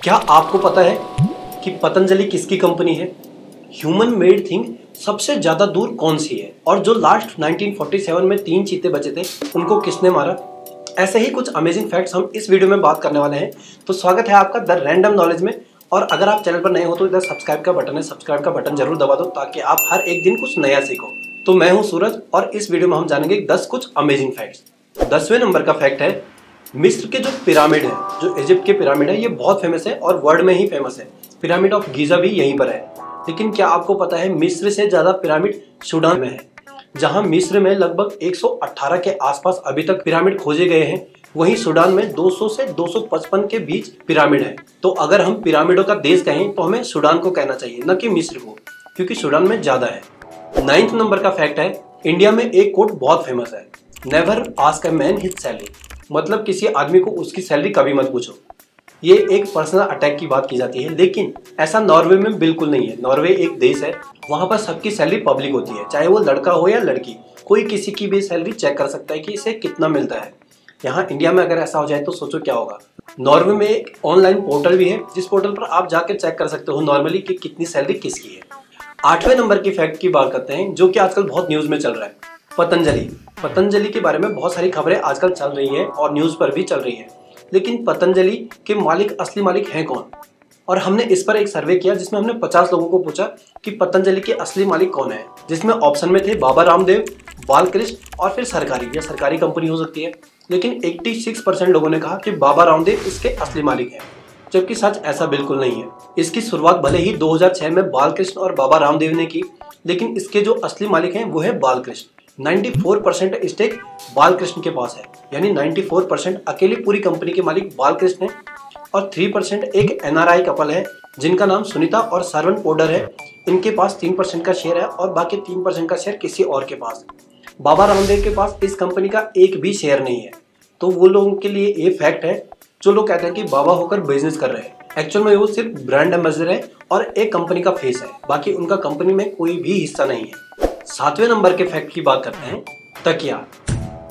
क्या आपको पता है कि पतंजलि किसकी कंपनी है? ह्यूमन मेड थिंग सबसे ज्यादा दूर कौन सी है? और जो लास्ट 1947 में 3 चीते बचे थे उनको किसने मारा? ऐसे ही कुछ अमेजिंग फैक्ट्स हम इस वीडियो में बात करने वाले हैं। तो स्वागत है आपका द रैंडम नॉलेज में। और अगर आप चैनल पर नए हो तो इधर सब्सक्राइब का बटन है, सब्सक्राइब का बटन जरूर दबा दो ताकि आप हर एक दिन कुछ नया सीखो। तो मैं हूं सूरज और इस वीडियो में हम जानेंगे 10 कुछ अमेजिंग फैक्ट्स। 10वें नंबर का फैक्ट है, मिस्र के जो पिरामिड है, जो इजिप्ट के पिरामिड है, ये बहुत फेमस है और वर्ल्ड में ही फेमस है। पिरामिड ऑफ गीजा भी यहीं पर है। लेकिन क्या आपको पता है मिस्र से ज्यादा पिरामिड सूडान में है, जहां मिस्र में लगभग 118 के आसपास अभी तक पिरामिड खोजे गए हैं, वहीं सूडान में 200 से 255 के बीच पिरामिड है। तो अगर हम पिरामिडों का देश कहें तो हमें सूडान को कहना चाहिए, न कि मिस्र को, क्योंकि सूडान में ज्यादा है। 9th नंबर का फैक्ट है, इंडिया में एक कोट बहुत फेमस है, never ask a man his salary. मतलब किसी आदमी को उसकी सैलरी कभी मत पूछो। ये एक पर्सनल अटैक की बात की जाती है, लेकिन ऐसा नॉर्वे में बिल्कुल नहीं है। नॉर्वे एक देश है, वहां पर सबकी सैलरी पब्लिक होती है, चाहे वो लड़का हो या लड़की, कोई किसी की भी सैलरी चेक कर सकता है कि इसे कितना मिलता है। यहाँ इंडिया में अगर ऐसा हो जाए तो सोचो क्या होगा। नॉर्वे में एक ऑनलाइन पोर्टल भी है, जिस पोर्टल पर आप जाकर चेक कर सकते हो नॉर्मली कि कितनी सैलरी किसकी है। 8वें नंबर की फैक्ट की बात करते हैं, जो कि आजकल बहुत न्यूज में चल रहा है, पतंजलि। पतंजलि के बारे में बहुत सारी खबरें आजकल चल रही हैं और न्यूज पर भी चल रही है। लेकिन पतंजलि के मालिक, असली मालिक हैं कौन? और हमने इस पर एक सर्वे किया जिसमें हमने 50 लोगों को पूछा कि पतंजलि के असली मालिक कौन है, जिसमें ऑप्शन में थे बाबा रामदेव, बालकृष्ण और फिर सरकारी या सरकारी कंपनी हो सकती है। लेकिन 86% लोगों ने कहा कि बाबा रामदेव इसके असली मालिक हैं, जबकि सच ऐसा बिल्कुल नहीं है। इसकी शुरुआत भले ही 2006 में बालकृष्ण और बाबा रामदेव ने की, लेकिन इसके जो असली मालिक हैं वो है बालकृष्ण। 94% स्टेक बालकृष्ण के पास है, यानी 94% अकेली पूरी कंपनी के मालिक बालकृष्ण है। और 3% एक एनआरआई कपल है जिनका नाम सुनीता और सरवन पोडर है। इनके पास 3% का शेयर है और बाकी 3% का शेयर किसी और के पास। बाबा रामदेव के पास इस कंपनी का एक भी शेयर नहीं है। तो वो लोगों के लिए ये फैक्ट है जो लोग कहते हैं कि बाबा होकर बिजनेस कर रहे हैं, एक्चुअल में वो सिर्फ ब्रांड एम्बेसडर है और एक कंपनी का फेस है, बाकी उनका कंपनी में कोई भी हिस्सा नहीं है। 7वें नंबर के फैक्ट की बात करते हैं, तकिया।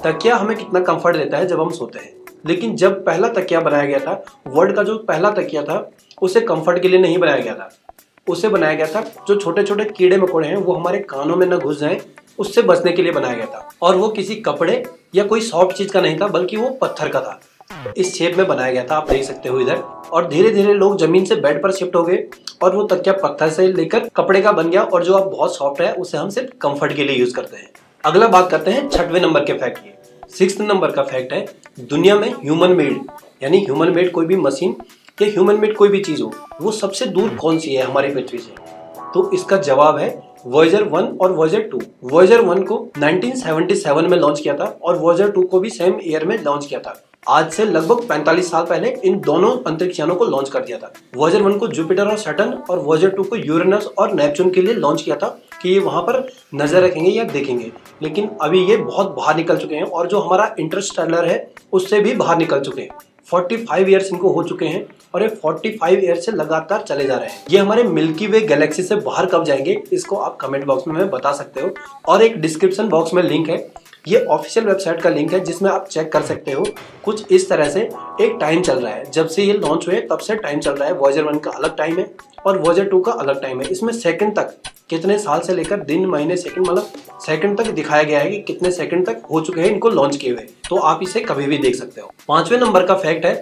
तकिया हमें कितना कंफर्ट देता है जब हम सोते हैं, लेकिन जब पहला तकिया बनाया गया था, वर्ल्ड का जो पहला तकिया था, उसे कंफर्ट के लिए नहीं बनाया गया था। उसे बनाया गया था जो छोटे छोटे कीड़े मकोड़े हैं वो हमारे कानों में न घुस जाएं, उससे बचने के लिए बनाया गया था। और वो किसी कपड़े या कोई सॉफ्ट चीज का नहीं था, बल्कि वो पत्थर का था। इस शेप में बनाया गया था, आप देख सकते हो इधर। और धीरे धीरे लोग जमीन से बेड पर शिफ्ट हो गए और वो तकिया पत्थर से लेकर कपड़े का बन गया, और जो अब बहुत सॉफ्ट है उसे हम सिर्फ कंफर्ट के लिए यूज करते हैं। अगला बात करते हैं 6वें नंबर के फैक्ट की। 6th नंबर का फैक्ट है, दुनिया में ह्यूमन मेड, यानी ह्यूमन मेड कोई भी मशीन या ह्यूमन मेड कोई भी चीज हो, वो सबसे दूर कौन सी है हमारी पृथ्वी से? तो इसका जवाब है वॉयेजर 1 और वॉयेजर 2। वॉयेजर 1 को 1977 में लॉन्च किया था और वॉयेजर 2 को भी सेम ईयर में लॉन्च किया था। आज से लगभग 45 साल पहले इन दोनों अंतरिक्ष यानों को लॉन्च कर दिया था। वॉयेजर 1 को जुपिटर और सैटर्न और वॉयेजर 2 को यूरेनस और नेपच्यून के लिए लॉन्च किया था कि ये वहां पर नजर रखेंगे या देखेंगे। लेकिन अभी ये बहुत बाहर निकल चुके हैं और जो हमारा इंटरस्टेलर है उससे भी बाहर निकल चुके हैं। 45 ईयर्स इनको हो चुके हैं और ये 45 ईयर्स से लगातार चले जा रहे हैं। ये हमारे मिल्की वे गैलेक्सी से बाहर कब जाएंगे, इसको आप कमेंट बॉक्स में हमें बता सकते हो। और एक डिस्क्रिप्शन बॉक्स में लिंक है, ये ऑफिशियल वेबसाइट का लिंक है जिसमें आप चेक कर सकते हो। कुछ इस तरह से एक टाइम चल रहा है, जब से ये लॉन्च हुए तब से टाइम चल रहा है। वॉयेजर 1 का अलग टाइम है और वॉयेजर 2 का अलग टाइम है। इसमें सेकंड तक, कितने साल से लेकर दिन, महीने, सेकंड, मतलब सेकंड तक दिखाया गया है कि कितने सेकंड तक हो चुके हैं इनको लॉन्च किए हुए। तो आप इसे कभी भी देख सकते हो। 5वें नंबर का फैक्ट है,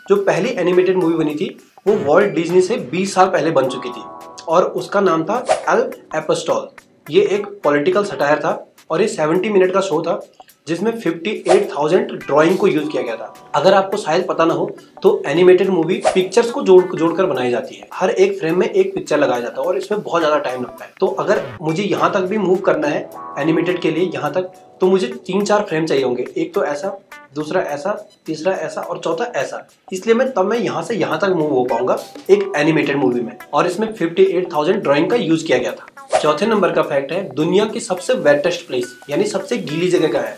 जो पहली एनिमेटेड मूवी बनी थी वो वॉल्ट डिज्नी से 20 साल पहले बन चुकी थी और उसका नाम था एल एपोस्टोल। ये एक पॉलिटिकल सटायर था और ये 70 मिनट का शो था जिसमें 58,000 ड्राइंग को यूज किया गया था। अगर आपको शायद पता ना हो तो एनिमेटेड मूवी पिक्चर्स को जोड़कर बनाई जाती है। हर एक फ्रेम में एक पिक्चर लगाया जाता है और इसमें बहुत ज्यादा टाइम लगता है। तो अगर मुझे यहाँ तक भी मूव करना है एनिमेटेड के लिए यहाँ तक, तो मुझे 3-4 फ्रेम चाहिए होंगे। एक तो ऐसा, दूसरा ऐसा, तीसरा ऐसा और चौथा ऐसा। इसलिए मैं यहाँ से यहाँ तक मूव हो पाऊंगा एक एनिमेटेड मूवी में, और इसमें 58,000 ड्राइंग का यूज किया गया था। 4थे नंबर का फैक्ट है, दुनिया की सबसे वेटेस्ट प्लेस यानी सबसे गीली जगह का है।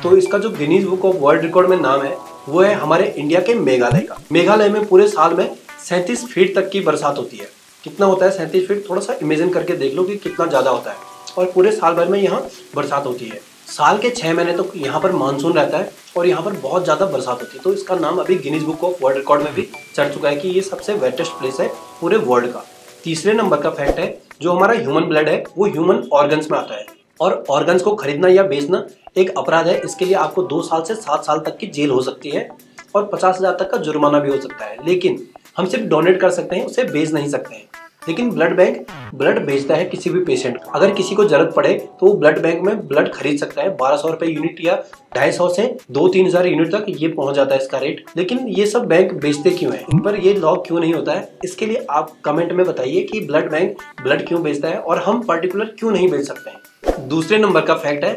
तो इसका जो Guinness book of world record में नाम है वो है हमारे इंडिया के मेघालय का। मेघालय में पूरे साल में 37 फीट तक की बरसात होती है। कितना होता है 37 फीट? थोड़ा सा इमेजिन करके देख लो कि कितना ज्यादा होता है। और पूरे साल भर में यहाँ बरसात होती है। साल के 6 महीने तो यहाँ पर मानसून रहता है और यहाँ पर बहुत ज़्यादा बरसात होती है। तो इसका नाम अभी Guinness book of world record में भी चढ़ चुका है कि ये सबसे वेटेस्ट प्लेस है पूरे वर्ल्ड का। तीसरे नंबर का फैक्ट है, जो हमारा ह्यूमन ब्लड है वो ह्यूमन ऑर्गन्स में आता है और ऑर्गन्स को खरीदना या बेचना एक अपराध है। इसके लिए आपको 2 साल से 7 साल तक की जेल हो सकती है और 50,000 तक का जुर्माना भी हो सकता है। लेकिन हम सिर्फ डोनेट कर सकते हैं, उसे बेच नहीं सकते हैं। लेकिन ब्लड बैंक ब्लड बेचता है किसी भी पेशेंट को। अगर किसी को जरूरत पड़े तो वो ब्लड बैंक में ब्लड खरीद सकता है। 1200 रुपए यूनिट या 250 से 2-3 हजार यूनिट तक ये पहुंच जाता है इसका रेट। लेकिन ये सब बैंक बेचते क्यों है, इन पर ये लॉ क्यों नहीं होता है, इसके लिए आप कमेंट में बताइए कि ब्लड बैंक ब्लड क्यों बेचता है और हम पर्टिकुलर क्यों नहीं बेच सकते हैं। दूसरे नंबर का फैक्ट है,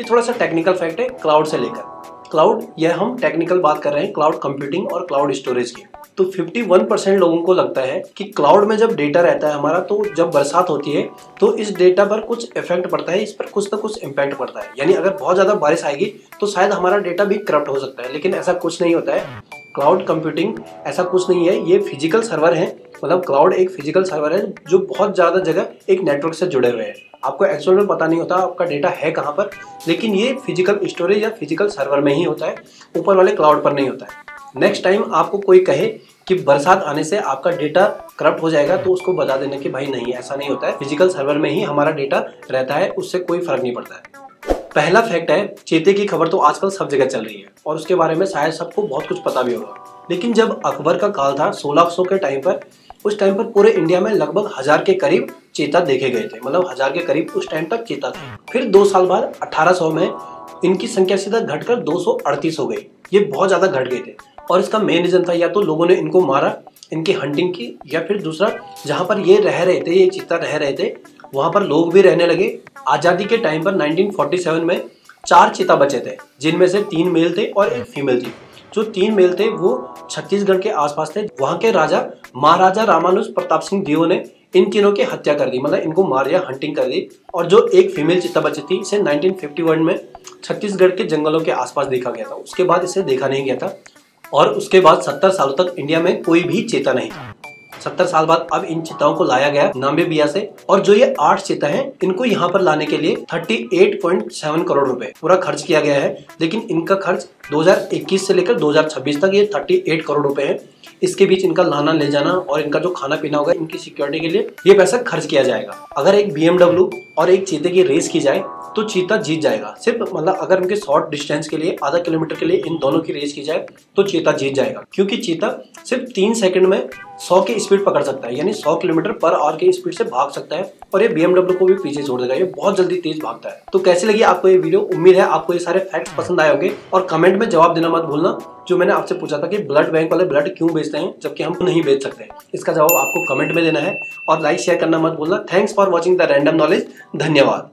ये थोड़ा सा टेक्निकल फैक्ट है, क्लाउड से लेकर। क्लाउड, यह हम टेक्निकल बात कर रहे हैं क्लाउड कंप्यूटिंग और क्लाउड स्टोरेज की। तो 51% लोगों को लगता है कि क्लाउड में जब डेटा रहता है हमारा, तो जब बरसात होती है तो इस डेटा पर कुछ इफेक्ट पड़ता है, इस पर कुछ ना कुछ इम्पैक्ट पड़ता है। यानी अगर बहुत ज्यादा बारिश आएगी तो शायद हमारा डेटा भी करप्ट हो सकता है। लेकिन ऐसा कुछ नहीं होता है। क्लाउड कंप्यूटिंग ऐसा कुछ नहीं है, ये फिजिकल सर्वर है। मतलब क्लाउड एक फिजिकल सर्वर है जो बहुत ज्यादा जगह एक नेटवर्क से जुड़े हुए हैं। आपको एक्चुअल में पता नहीं होता आपका डेटा है कहाँ पर, लेकिन ये फिजिकल स्टोरेज या फिजिकल सर्वर में ही होता है, ऊपर वाले क्लाउड पर नहीं होता है। नेक्स्ट टाइम आपको कोई कहे कि बरसात आने से आपका डेटा करप्ट हो जाएगा तो उसको बता देना कि भाई नहीं, ऐसा नहीं होता है, फिजिकल सर्वर में ही हमारा डेटा रहता है, उससे कोई फर्क नहीं पड़ता है। पहला फैक्ट है, चीते की खबर तो आजकल सब जगह चल रही है और उसके बारे में शायद सबको बहुत कुछ पता भी होगा। लेकिन जब अकबर का काल था 1600 के टाइम पर, उस टाइम पर पूरे इंडिया में लगभग 1000 के करीब चीता देखे गए थे। मतलब 1000 के करीब उस टाइम तक चीता थे। फिर 2 साल बाद 1800 में इनकी संख्या सीधा घटकर 238 हो गई। ये बहुत ज्यादा घट गए थे और इसका मेन रीजन था या तो लोगों ने इनको मारा, इनकी हंटिंग की, या फिर दूसरा जहां पर ये रह रहे थे, ये चीता रह रहे थे, वहां पर लोग भी रहने लगे। आजादी के टाइम पर 1947 में 4 चीता बचे थे, जिनमें से 3 मेल थे और 1 फीमेल थी। जो 3 मेल थे वो छत्तीसगढ़ के आसपास थे। वहां के राजा महाराजा रामानुज प्रताप सिंह देव ने इन तीनों की हत्या कर दी, मतलब इनको मार दिया, हंटिंग कर दी। और जो 1 फीमेल चीता बची थी, इसे 1951 में छत्तीसगढ़ के जंगलों के आसपास देखा गया था। उसके बाद इसे देखा नहीं गया था और उसके बाद 70 सालों तक इंडिया में कोई भी चीता नहीं था। 70 साल बाद अब इन चीताओं को लाया गया नामीबिया से, और जो ये 8 चीता हैं, इनको यहाँ पर लाने के लिए 38.7 करोड़ रुपए पूरा खर्च किया गया है। लेकिन इनका खर्च 2021 से लेकर 2026 तक ये 38 करोड़ रुपए है। इसके बीच इनका लाना ले जाना और इनका जो खाना पीना होगा, इनकी सिक्योरिटी के लिए ये पैसा खर्च किया जाएगा। अगर एक BMW और एक चीते की रेस की जाए तो चीता जीत जाएगा। सिर्फ मतलब अगर उनके शॉर्ट डिस्टेंस के लिए, आधा किलोमीटर के लिए इन दोनों की रेस की जाए तो चीता जीत जाएगा, क्योंकि चीता सिर्फ 3 सेकंड में 100 की स्पीड पकड़ सकता है, यानी 100 किलोमीटर पर आवर की स्पीड से भाग सकता है। और ये BMW को भी पीछे छोड़ देगा, ये बहुत जल्दी तेज भागता है। तो कैसी लगी आपको ये वीडियो? उम्मीद है आपको ये सारे फैक्ट्स पसंद आए होंगे और कमेंट में जवाब देना मत भूलना। जो मैंने आपसे पूछा था कि ब्लड बैंक वाले ब्लड क्यों बेचते हैं जबकि हम नहीं बेच सकते, इसका जवाब आपको कमेंट में देना है और लाइक शेयर करना मत भूलना। Thanks for watching the random knowledge. धन्यवाद।